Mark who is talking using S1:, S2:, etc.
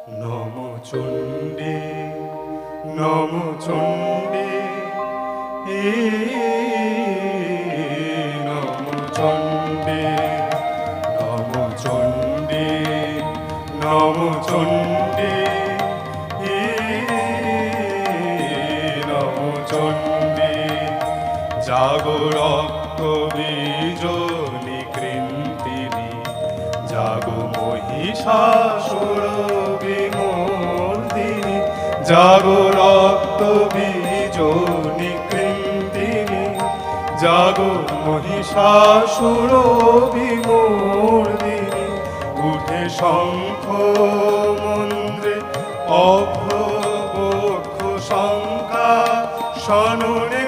S1: নম চণ্ডী নম চণ্ডী নম চণ্ডী নম চণ্ডী নম চণ্ডী নম চণ্ডী জাগো রক্ত বীজ নিকৃন্তিনি জাগো মহিষাসুর বিমর্দিনী জাগো রক্ত বীজ নিকৃন্তিনি জাগো মহিষাসুর বিমর্দিনী উঠে শঙ্খ মন্দ্রে অভ্র বক্ষ শঙ্কা শননে